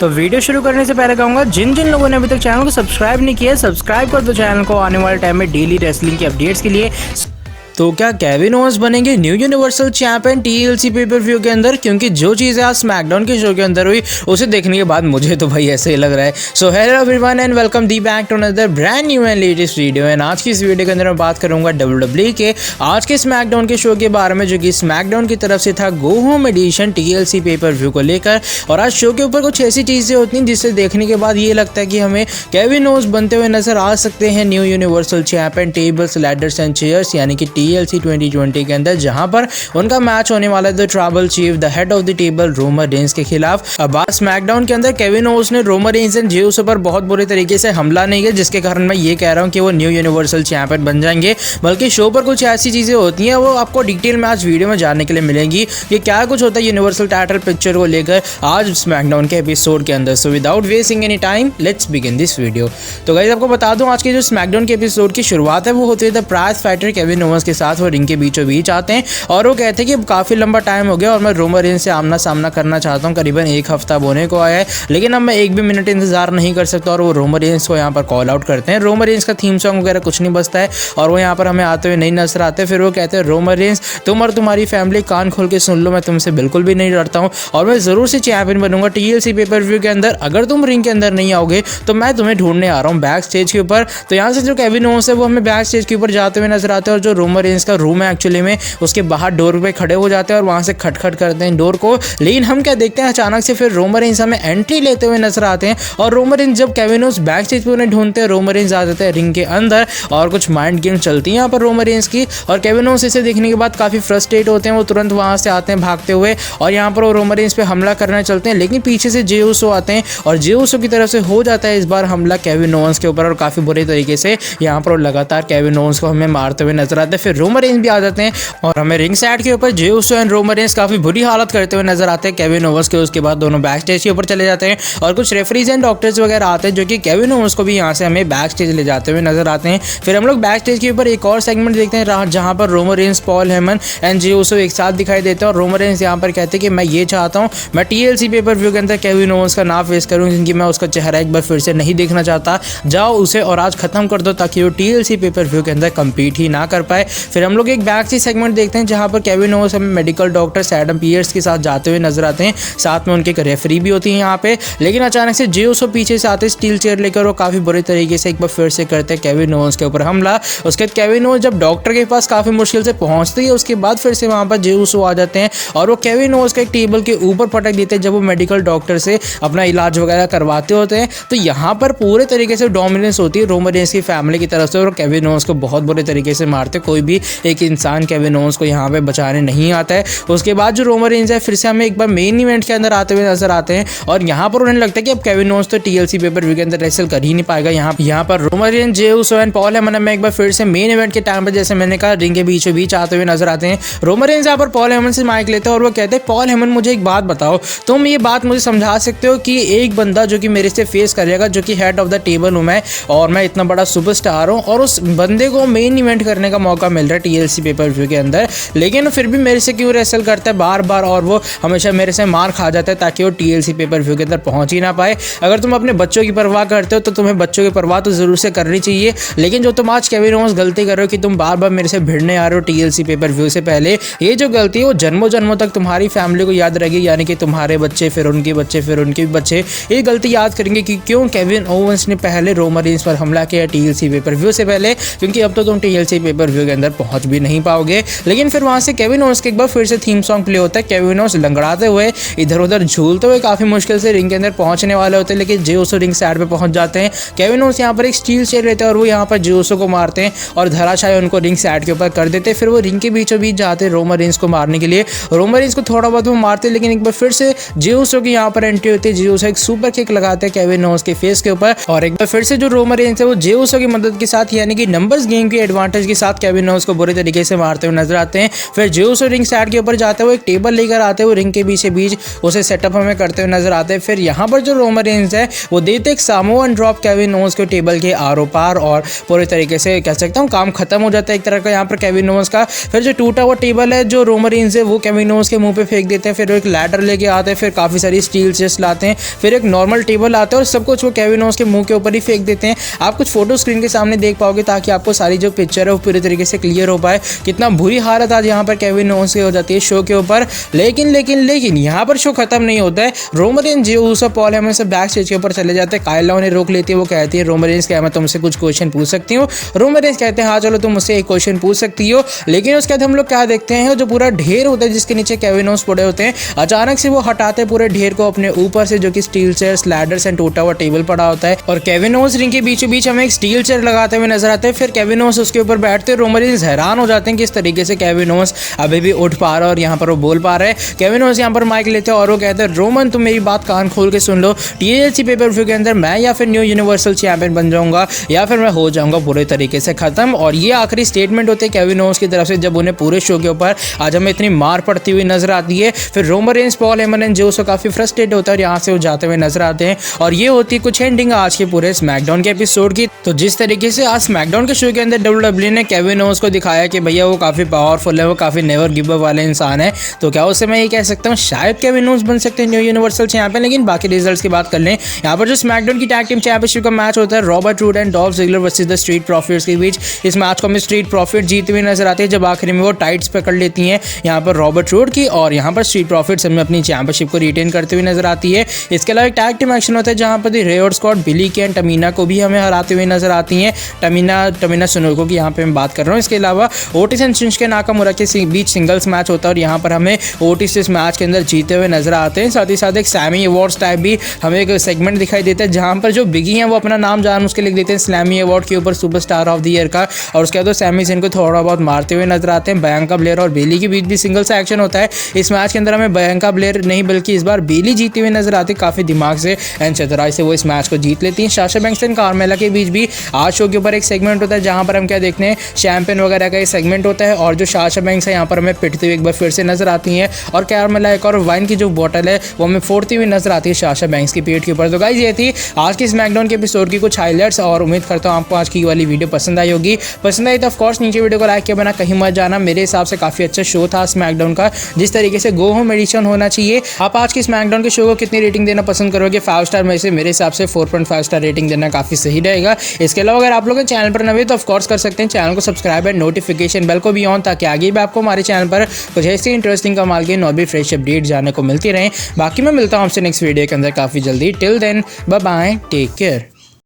तो वीडियो शुरू करने से पहले कहूंगा जिन जिन लोगों ने अभी तक चैनल को सब्सक्राइब नहीं किया सब्सक्राइब कर दो चैनल को आने वाले टाइम में डेली रेसलिंग की अपडेट्स के लिए। तो क्या केविन ओवेंस बनेंगे new universal champion TLC pay per view के अंदर? क्योंकि जो चीज़ें आज स्मैकडाउन के शो के अंदर हुई उसे देखने के बाद मुझे तो भाई ऐसे ही लग रहा है। So hello everyone and welcome the back to another brand new and latest video. And आज की इस वीडियो के अंदर मैं बात करूंगा WWE के आज के स्मैकडाउन के शो के बारे में, जो कि स्मैकडाउन की तरफ से था go home edition TLC pay per view को लेकर। और आज शो के ऊपर कुछ ऐसी चीज़ें होती हैं जिसे देखने के बाद ये लगता है कि हमें केविन ओवेंस बनते हुए नजर आ सकते हैं new universal champion tables ladders and chairs यानी कि TLC 2020 के अंदर, जहां पर उनका मैच होने वाला है the tribal chief the head of the table Roman Reigns के खिलाफ। अब आज स्मैकडाउन के अंदर केविन ओवेंस ने रोमन रेंस एंड जे उसो पर बहुत बुरे तरीके से हमला नहीं किया, जिसके कारण मैं ये कह रहा हूं कि वो न्यू यूनिवर्सल चैंपियन बन जाएंगे। बल्कि शो पर कुछ ऐसी चीजें होती हैं वो आपको डिटेल में आज वीडियो में जानने के लिए मिलेंगी कि क्या कुछ होता है यूनिवर्सल टाइटल पिक्चर को लेकर आज स्मैकडाउन के एपिसोड के अंदर। So without wasting any time let's begin this video. तो गाइस आपको बता दूं आज के जो स्मैकडाउन के एपिसोड की शुरुआत है वो होती है the prize fighter Kevin Owens के साथ। वो रिंग के बीचों बीच आते हैं और वो कहते हैं कि काफी लंबा टाइम हो गया और मैं रोमन रेंस से आमना सामना करना चाहता हूं। करीबन एक हफ्ता होने को आया है लेकिन अब मैं एक भी मिनट इंतजार नहीं कर सकता। और वो रोमन रेंस को यहाँ पर कॉल आउट करते हैं। रोमन रेंस का थीम सॉन्ग वगैरह कुछ नहीं बजता है और वो यहाँ पर हमें आते हुए नहीं नजर आते। फिर वो कहते हैं रोमन रेंस तुम और तुम्हारी फैमिली कान खोल के सुन लो, मैं तुमसे बिल्कुल भी नहीं डरता हूँ और मैं जरूर से चैंपियन बनूंगा TLC पेपर व्यू के अंदर। अगर तुम रिंग के अंदर नहीं आओगे तो मैं तुम्हें ढूंढने आ रहा हूँ बैक स्टेज के ऊपर। तो यहाँ से जो केविन ओवेंस है वो हमें बैक स्टेज के ऊपर जाते हुए नजर आते हैं और जो रोमन रेंस का रूम है एक्चुअली में उसके बाहर डोर पे खड़े हो जाते हैं और वहां से खटखट करते हैं डोर को। लेकिन हम क्या देखते हैं अचानक से फिर रोमन रेंस हमें एंट्री लेते हुए नजर आते हैं और रोमन रेंस जब केविन ओवेंस बैक स्टेज पे उन्हें ढूंढते हैं रोमन रेंस आ जाते हैं रिंग के अंदर और कुछ माइंड गेम चलती है यहाँ पर रोमन रेंस की। और केविन ओवेंस इसे देखने के बाद काफी फ्रस्ट्रेट होते हैं, वो तुरंत वहां से आते हैं भागते हुए और यहाँ पर वो रोमन रेंस पे हमला करने चलते हैं। लेकिन पीछे से जे उसो आते हैं और जे उसो की तरफ से हो जाता है इस बार हमला केविन ओवेंस के ऊपर और काफी बुरे तरीके से यहाँ पर लगातार केविन ओवेंस को हमें मारते हुए नजर आते हैं। फिर रोमन रेंस भी आ जाते हैं और हमें रिंग साइड के ऊपर जे उसो एंड रोमन रेंस काफी बुरी हालत करते हुए नजर आते हैं केविन ओवेंस के। उसके बाद दोनों बैक स्टेज के ऊपर चले जाते हैं और कुछ रेफरीज एंड डॉक्टर्स वगैरह आते हैं जो कि केविन ओवेंस को भी यहाँ से हमें बैक स्टेज ले जाते हुए नजर आते हैं। फिर हम लोग बैक स्टेज के ऊपर एक और सेगमेंट देखते हैं जहां पर Roman Reigns Paul Heyman and Jey Uso एक साथ दिखाई देते हैं और रोमन रेंस यहाँ पर कहते हैं कि मैं ये चाहता हूँ मैं TLC पेपर व्यू के अंदर केविन ओवेंस का नाम फेस करूँ क्योंकि मैं उसका चेहरा एक बार फिर से नहीं देखना चाहता। जाओ उसे और आज खत्म कर दो ताकि वो TLC पेपर व्यू के अंदर कम्पीट ही ना कर पाए। फिर हम लोग एक बैक स्टेज सेगमेंट देखते हैं जहां पर केविन ओवेंस हमें मेडिकल डॉक्टर एडम पियर्स के साथ जाते हुए नजर आते हैं। साथ में उनके एक रेफरी भी होती है यहाँ पे। लेकिन अचानक से जे उसो पीछे से आते स्टील चेयर लेकर वो काफी बुरे तरीके से एक बार फिर से करते हैं केविन ओवेंस के ऊपर हमला। उसके बाद केविन ओवेंस जब डॉक्टर के पास काफी मुश्किल से पहुंचते हैं उसके बाद फिर से वहां पर जे उसो आ जाते हैं और वो केविन ओवेंस का एक टेबल के ऊपर पटक देते हैं जब वो मेडिकल डॉक्टर से अपना इलाज वगैरह करवाते होते हैं। तो यहाँ पर पूरे तरीके से डोमिनेंस होती है रोमन रेंस की फैमिली की तरफ से और केविन ओवेंस को बहुत बुरे तरीके से मारते। कोई भी एक इंसान केविन ओवेंस को यहाँ पे बचाने नहीं आता है। उसके बाद जो रोमन रेंस है फिर से हमें एक बार मेन इवेंट के अंदर आते हुए नजर आते हैं और यहाँ पर उन्हें लगता है कि अब केविन ओवेंस तो TLC पेपर व्यू के अंदर रेसल कर ही नहीं पाएगा। यहाँ पर Roman Reigns J Uso and Paul Heyman में एक बार फिर से मेन इवेंट के टाइम पर जैसे मैंने कहा रिंग के बीचों बीच आते हुए नजर आते हैं। रोमन रेंस यहाँ पर पॉल हेमन से माइक लेते हैं और वो कहते हैं पॉल हेमन मुझे एक बात बताओ, तुम ये बात मुझे समझा सकते हो कि एक बंदा जो कि मेरे से फेस करेगा जो कि हेड ऑफ द टेबल हूँ मैं और मैं इतना बड़ा सुपरस्टार हूँ और उस बंदे को मेन इवेंट करने का मौका मिल रहा है TLC पेपर व्यू के अंदर, लेकिन फिर भी मेरे से क्यों रेसल करता है बार बार और वो हमेशा मेरे से मार खा जाता है ताकि वो TLC पेपर व्यू के अंदर पहुंच ही ना पाए। अगर तुम अपने बच्चों की परवाह करते हो तो तुम्हें बच्चों की परवाह तो जरूर से करनी चाहिए, लेकिन जो तुम आज केविन ओवेंस गलती कर रहे हो कि तुम बार बार मेरे से भिड़ने आ रहे हो TLC पेपर व्यू से पहले, ये जो गलती है वो जन्मों जन्मों तक तुम्हारी फैमिली को याद रहेगी। यानी कि तुम्हारे बच्चे फिर उनके बच्चे फिर उनके बच्चे ये गलती याद करेंगे कि क्यों केविन ओवेंस ने पहले रोमन रेंस पर हमला किया TLC पेपर व्यू से पहले, क्योंकि अब तो तुम TLC पेपर व्यू के अंदर पहुंच भी नहीं पाओगे। लेकिन फिर वहां से केविन ओवेंस के एक बार फिर से थीम सॉन्ग प्ले होता है। केविन ओवेंस लंगड़ाते हुए इधर उधर झूलते हुए काफी मुश्किल से रिंग के अंदर पहुंचने वाले होते हैं, लेकिन जे उसो रिंग साइड पे पहुंच जाते हैं। केविन ओवेंस यहाँ पर एक स्टील चेयर लेते हैं और वो यहाँ पर जे उसो को मारते हैं और धराशायी उनको रिंग साइड के ऊपर कर देते हैं। फिर वो रिंग के बीचों बीच जाते हैं रोमन रेंस को मारने के लिए। रोमन रेंस को थोड़ा बहुत वो मारते हैं लेकिन एक बार फिर से जे उसो की यहाँ पर एंट्री होती है। जे उसो एक सुपर किक लगाते हैं केविन ओवेंस के फेस के ऊपर और एक बार फिर से जो रोमन रेंस है वो जे उसो की मदद के साथ यानी कि नंबर्स गेम के एडवांटेज के साथ केविन ओवेंस ओवस को बुरी तरीके से मारते हुए नजर आते हैं। फिर जेउस रिंग साइड के ऊपर जाते हुए एक टेबल लेकर आते हुए रिंग के बीच उसे सेटअप हमें करते हुए नजर आते हैं। फिर यहाँ पर जो रोमन रेंज है वो देते एक सामोअन ड्रॉप केविन ओवंस को टेबल के आरो पार और पूरी तरीके से कह सकता हूँ काम खत्म हो जाता है एक तरह का यहाँ पर केविन ओवंस का। फिर जो टूटा हुआ टेबल है जो रोमन रेंज है वो केविन ओवंस के मुंह पे फेंक देते हैं। फिर एक लैडर लेके आते हैं, फिर काफी सारी स्टील चेस्ट लाते हैं, फिर एक नॉर्मल टेबल आते हैं और सब कुछ वो केविन ओवंस के मुंह के ऊपर ही फेंक देते हैं। आप कुछ फोटो स्क्रीन के सामने देख पाओगे ताकि आपको सारी जो पिक्चर है वो पूरी तरीके से क्लियर हो पाए। कितना बुरी हालत आज यहाँ पर केविन ओवंस की हो जाती है शो के ऊपर। लेकिन यहाँ पर शो खत्म नहीं होता है। रोमन रेंज जेउस और पॉल हेमन से बैक स्टेज के ऊपर चले जाते हैं। काइला उन्हें रोक लेती है, वो कहती है रोमन रेंज क्या मैं तुमसे कुछ क्वेश्चन पूछ सकती हूँ। रोमन रेंज कहते हैं हाँ चलो तुम मुझसे एक क्वेश्चन पूछ सकती हो। लेकिन उसके बाद हम लोग क्या देखते हैं जो पूरा ढेर होता है जिसके नीचे केविन ओवंस पड़े होते हैं, अचानक से वो हटाते पूरे ढेर को अपने ऊपर से जो कि स्टील चेयर्स लैडर्स एंड टूटा हुआ टेबल पड़ा होता है। और केविन ओवंस रिंग के बीचों बीच हमें एक स्टील चेयर लगाते हुए नजर आते हैं। फिर केविन ओवंस उसके ऊपर बैठते हैं। रोमन रेंज हैरान हो जाते हैं कि इस तरीके से केविन ओवंस अभी भी उठ पा रहा है और यहाँ पर वो बोल पा रहे हैं। केविन ओवंस यहाँ पर माइक लेते हैं और वो कहते हैं रोमन तुम मेरी बात कान खोल के सुन लो, TLC पेपर व्यू के अंदर मैं या फिर न्यू यूनिवर्सल चैंपियन बन जाऊंगा या फिर मैं हो जाऊंगा पूरे तरीके से खत्म। और ये आखिरी स्टेटमेंट होते हैं केविन ओवंस की तरफ से जब उन्हें पूरे शो के ऊपर आज हमें इतनी मार पड़ती हुई नजर आती है। फिर Roman Reigns Paul Heyman and Jey Uso काफी फ्रस्ट्रेट होता है और यहाँ से वो जाते हुए नजर आते हैं। और ये होती है कुछ एंडिंग आज के पूरे स्मैकडाउन के एपिसोड की। तो जिस तरीके से आज स्मैकडाउन के शो के अंदर WWE ने केविन ओवंस को दिखाया कि भैया वो काफी पावरफुल है, वो काफी नेवर गिव अप वाले इंसान है, तो क्या उससे मैं ये कह सकता हूँ शायद केविन ओवंस बन सकते हैं न्यू यूनिवर्सल चैंपियन। लेकिन बाकी रिजल्ट्स की बात कर लें, यहाँ पर जो स्मैकडाउन की टैग टीम चैंपियनशिप का मैच होता है Robert Roode and Dolph Ziggler versus the Street Profits के बीच। इस मैच को हमें स्ट्रीट प्रॉफिट जीतते हुए नजर आते हैं जब आखिर में वो टाइट्स पकड़ लेती हैं यहाँ पर रॉबर्ट रूड की और यहाँ पर स्ट्रीट प्रॉफिट्स हमें अपनी चैंपियनशिप को रिटेन करते हुए नजर आती है। इसके अलावा एक टैग टीम एक्शन होता है जहाँ पर दी रेड स्क्वाड बिली के एंड टमीना को भी हमें हराते हुए नजर आती हैं। टमीना सुनोको की यहाँ पे मैं बात कर रहा हूँ। इसके अलावा ओटिस एंड शिंसुके नाकामुरा के बीच सिंगल्स मैच होता है और यहाँ पर हमें ओटिस इस मैच के अंदर जीते हुए नजर आते हैं। साथ ही साथ एक सैमी अवार्ड्स टाइप भी हमें एक सेगमेंट दिखाई देता है जहाँ पर जो बिगी हैं वो अपना नाम जान उसके लिख देते हैं स्लैमी अवार्ड के ऊपर सुपरस्टार ऑफ द ईयर का। और उसके बाद सैमी जिन को थोड़ा बहुत मारते हुए नजर आते हैं। बियांका ब्लेयर और बेली के बीच भी सिंगल सा एक्शन होता है। इस मैच के अंदर हमें बियांका ब्लेयर नहीं बल्कि इस बार बेली जीती हुई नजर आती है काफी दिमाग से एंड चतुराई से वो इस मैच को जीत लेती हैं। साशा बैंक्स एंड कार्मेला के बीच भी आज शो के ऊपर एक सेगमेंट होता है जहाँ पर हम क्या देखते हैं चैंपियन वगैरह का एक सेगमेंट होता है और जो साशा बैंक्स है यहाँ पर हमें पिटते हुए एक बार फिर से नजर आती हैं और कार्मेला एक और वाइन की जो बोतल है वो हमें फोड़ती हुई नजर आती है साशा बैंक्स की पेट के ऊपर। तो गाइस ये थी आज की स्मैकडाउन के एपिसोड की कुछ हाइलाइट्स और उम्मीद करता हूँ आपको आज की वाली वीडियो पसंद आई होगी। पसंद आई तो ऑफ कोर्स नीचे वीडियो को लाइक किया बिना कहीं मत जाना। मेरे हिसाब से काफी अच्छा शो था स्मैकडाउन का, जिस तरीके से गो होम एडिशन होना चाहिए। आप आज की स्मैकडाउन के शो को कितनी रेटिंग देना पसंद करोगे? 5 स्टार में से मेरे हिसाब से 4.5 स्टार रेटिंग देना काफी सही रहेगा। इसके अलावा अगर आप लोग चैनल पर नए तो ऑफ कोर्स कर सकते हैं चैनल को सब्सक्राइब एंड नोटिफिकेशन बेल को भी ऑन, ताकि आगे भी आपको हमारे चैनल पर कुछ ऐसी इंटरेस्टिंग कमाल के और भी फ्रेश अपडेट जाने को मिलती रहे। बाकी मैं मिलता हूँ आपसे नेक्स्ट वीडियो के अंदर काफी जल्दी। Till then bye bye, take care.